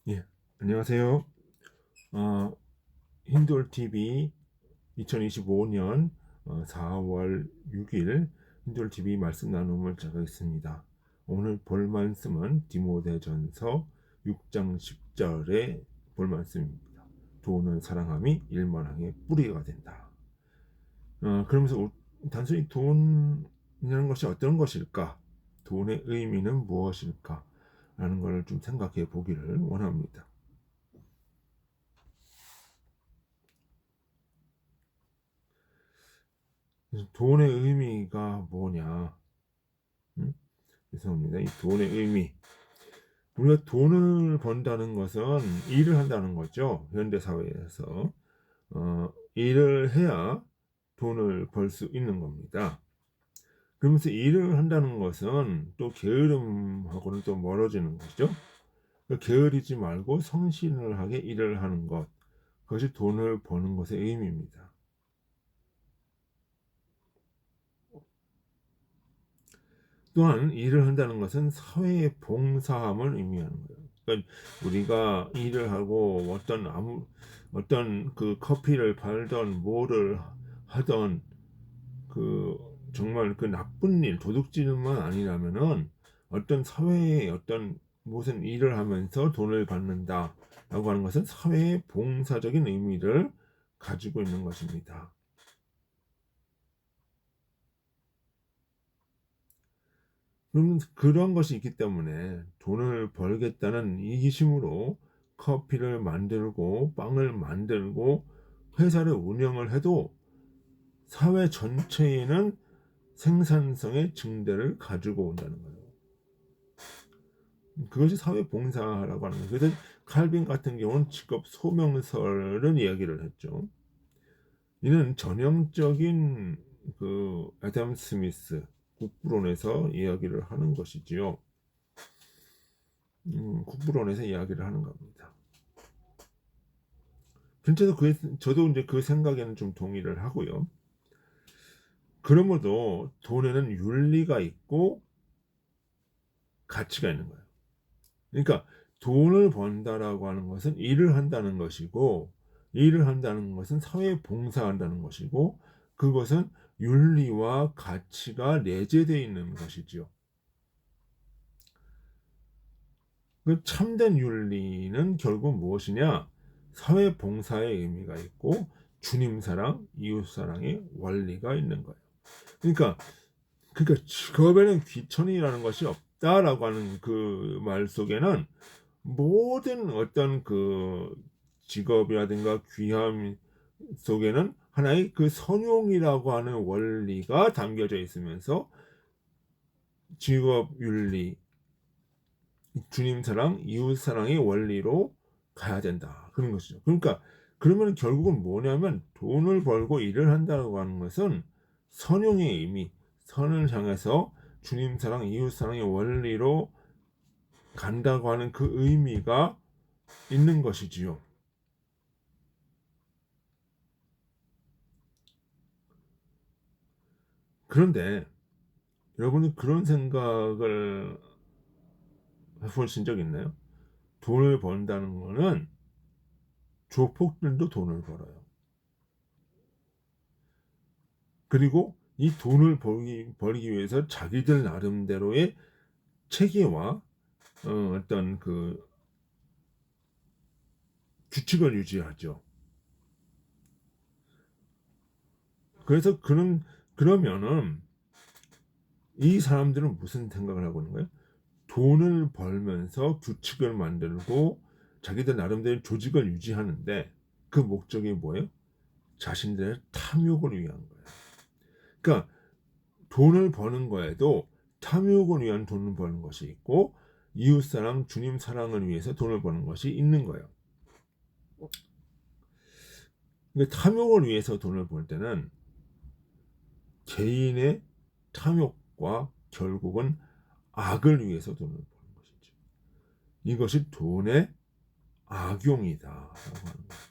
예, 안녕하세요. 어, 힌돌TV 2025년 4월 6일 힌돌TV 말씀 나눔을 시작하겠습니다. 오늘 볼 말씀은 디모데전서 6장 10절의 볼 말씀입니다. 돈을 사랑함이 일만항의 뿌리가 된다. 그러면서 단순히 돈이라는 것이 어떤 것일까? 돈의 의미는 무엇일까? 라는 것을 좀 생각해 보기를 원합니다. 돈의 의미가 뭐냐? 죄송합니다. 이 돈의 의미. 우리가 돈을 번다는 것은 일을 한다는 거죠. 현대 사회에서 일을 해야 돈을 벌 수 있는 겁니다. 그러면서 일을 한다는 것은 또 게으름하고는 또 멀어지는 거죠. 게으르지 말고 성실을 하게 일을 하는 것. 그것이 돈을 버는 것의 의미입니다. 또한 일을 한다는 것은 사회에 봉사함을 의미하는 거예요. 그러니까 우리가 일을 하고 어떤 그 커피를 팔던 뭐를 하던 그 정말 그 나쁜 일, 도둑질만 아니라면은 어떤 사회에 어떤 무슨 일을 하면서 돈을 받는다라고 하는 것은 사회의 봉사적인 의미를 가지고 있는 것입니다. 그런 것이 있기 때문에 돈을 벌겠다는 이기심으로 커피를 만들고 빵을 만들고 회사를 운영을 해도 사회 전체에는 생산성의 증대를 가지고 온다는 거예요. 그것이 사회 봉사라고 하는 거예요. 그래서 칼빈 같은 경우는 직업 소명설을 이야기를 했죠. 이는 전형적인 그 애덤 스미스 국부론에서 이야기를 하는 것이지요. 국부론에서 이야기를 하는 겁니다. 저도 이제 그 생각에는 좀 동의를 하고요. 그러므로 돈에는 윤리가 있고 가치가 있는 거예요. 그러니까 돈을 번다라고 하는 것은 일을 한다는 것이고, 일을 한다는 것은 사회에 봉사한다는 것이고, 그것은 윤리와 가치가 내재되어 있는 것이지요. 그 참된 윤리는 결국 무엇이냐? 사회 봉사의 의미가 있고 주님 사랑, 이웃 사랑의 원리가 있는 거예요. 그러니까 직업에는 귀천이라는 것이 없다라고 하는 그 말 속에는 모든 어떤 그 직업이라든가 귀함 속에는 하나의 그 선용이라고 하는 원리가 담겨져 있으면서 직업 윤리, 주님 사랑, 이웃 사랑의 원리로 가야 된다. 그런 것이죠. 그러니까 그러면 결국은 뭐냐면 돈을 벌고 일을 한다고 하는 것은 선용의 의미, 선을 향해서 주님 사랑, 이웃 사랑의 원리로 간다고 하는 그 의미가 있는 것이지요. 그런데 여러분은 그런 생각을 해보신 적 있나요? 돈을 번다는 거는 조폭들도 돈을 벌어요. 그리고 이 돈을 벌기 위해서 자기들 나름대로의 체계와 어떤 그 규칙을 유지하죠. 그래서 그러면은 이 사람들은 무슨 생각을 하고 있는 거예요? 돈을 벌면서 규칙을 만들고 자기들 나름대로 조직을 유지하는데 그 목적이 뭐예요? 자신들의 탐욕을 위한 거예요. 그러니까 돈을 버는 거에도 탐욕을 위한 돈을 버는 것이 있고 이웃사랑, 주님 사랑을 위해서 돈을 버는 것이 있는 거예요. 그러니까 탐욕을 위해서 돈을 벌 때는 개인의 탐욕과 결국은 악을 위해서 돈을 버는 것이죠. 이것이 돈의 악용이다라고 하는 거예요.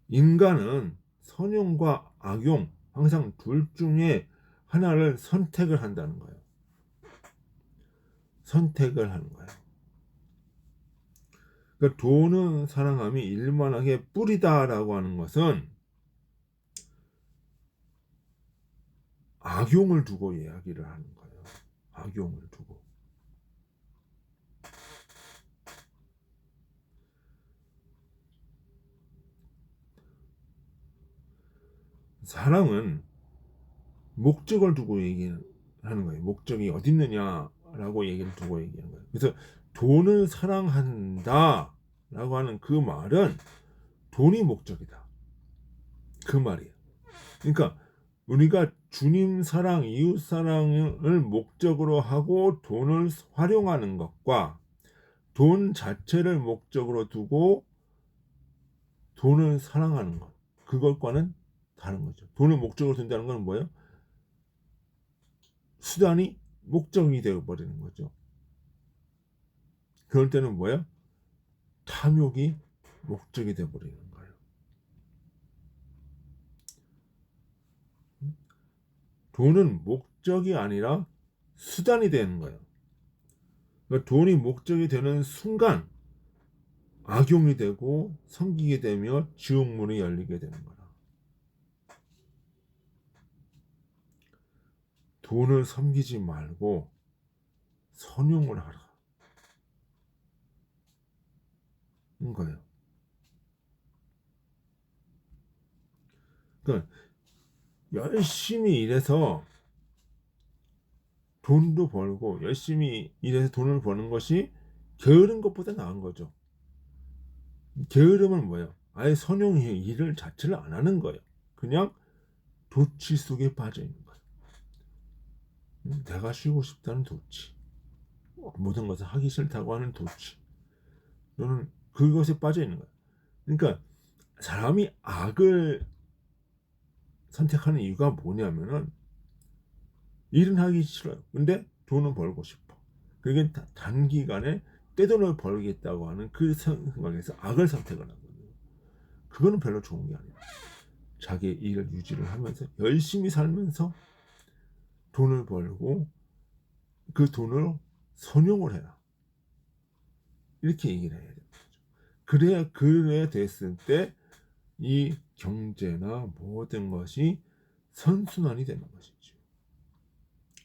인간은 선용과 악용 항상 둘 중에 하나를 선택을 한다는 거예요. 선택을 하는 거예요. 그러니까 돈은 사랑함이 일만하게 뿌리다라고 하는 것은 악용을 두고 이야기를 하는 거예요. 악용을 두고. 사랑은 목적을 두고 얘기하는 거예요. 목적이 어디 있느냐라고 얘기를 두고 얘기하는 거예요. 그래서 돈을 사랑한다라고 하는 그 말은 돈이 목적이다. 그 말이에요. 그러니까 우리가 주님 사랑, 이웃 사랑을 목적으로 하고 돈을 활용하는 것과 돈 자체를 목적으로 두고 돈을 사랑하는 것, 그것과는 다른 거죠. 돈을 목적으로 둔다는 건 뭐예요? 수단이 목적이 되어 버리는 거죠. 그럴 때는 뭐예요? 탐욕이 목적이 되어 버리는 거예요. 돈은 목적이 아니라 수단이 되는 거예요. 그러니까 돈이 목적이 되는 순간 악용이 되고 섬기게 되며 지옥문이 열리게 되는 거라. 돈을 섬기지 말고 선용을 하라. 인 거예요. 그러니까 열심히 일해서 돈도 벌고 열심히 일해서 돈을 버는 것이 게으른 것보다 나은 거죠. 게으름은 뭐예요? 아예 선용의 일을 자체를 안 하는 거예요. 그냥 도치 속에 빠져 있는 거예요. 내가 쉬고 싶다는 도치, 모든 것을 하기 싫다고 하는 도치. 너는 그것에 빠져 있는 거예요. 그러니까 사람이 악을 선택하는 이유가 뭐냐면은 일은 하기 싫어요. 근데 돈은 벌고 싶어. 그게 단기간에 떼돈을 벌겠다고 하는 그 생각에서 악을 선택을 하거든요. 그거는 별로 좋은 게 아니에요. 자기 일을 유지를 하면서 열심히 살면서 돈을 벌고 그 돈을 선용을 해라. 이렇게 얘기를 해야 돼요. 그래야 됐을 때 이 경제나 모든 것이 선순환이 되는 것이죠.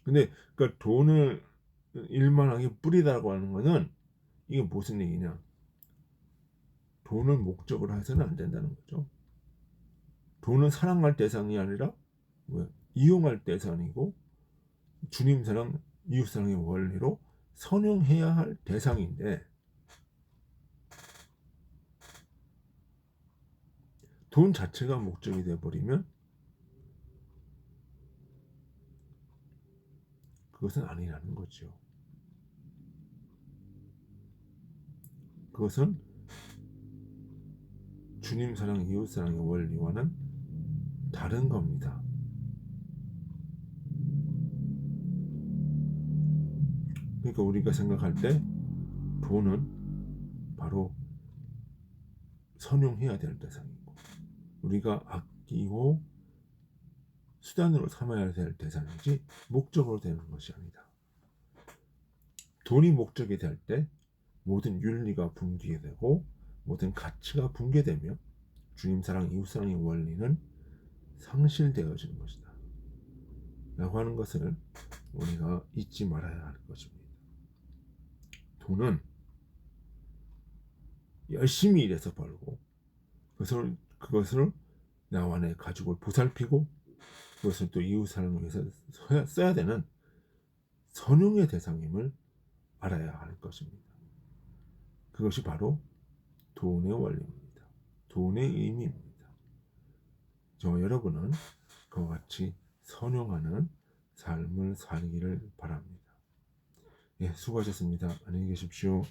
근데 그러니까 돈을 일만하게 뿌리다라고 하는 거는 이게 무슨 얘기냐? 돈을 목적으로 해서는 안 된다는 거죠. 돈은 사랑할 대상이 아니라 이용할 대상이고 주님 사랑, 이웃 사랑의 원리로 선용해야 할 대상인데 돈 자체가 목적이 되어버리면 그것은 아니라는 거죠. 그것은 주님 사랑, 이웃 사랑의 원리와는 다른 겁니다. 그러니까 우리가 생각할 때 돈은 바로 선용해야 될 대상이고 우리가 아끼고 수단으로 삼아야 될 대상이지 목적으로 되는 것이 아니다. 돈이 목적이 될 때 모든 윤리가 붕괴되고 모든 가치가 붕괴되며 주님 사랑, 이웃 사랑의 원리는 상실되어지는 것이다. 라고 하는 것을 우리가 잊지 말아야 할 것입니다. 돈은 열심히 일해서 벌고 그것을 나와 내 가족을 보살피고 그것을 또 이웃 사랑을 위해서 써야 되는 선용의 대상임을 알아야 할 것입니다. 그것이 바로 돈의 원리입니다. 돈의 의미입니다. 저와 여러분은 그와 같이 선용하는 삶을 살기를 바랍니다. 예, 수고하셨습니다. 안녕히 계십시오.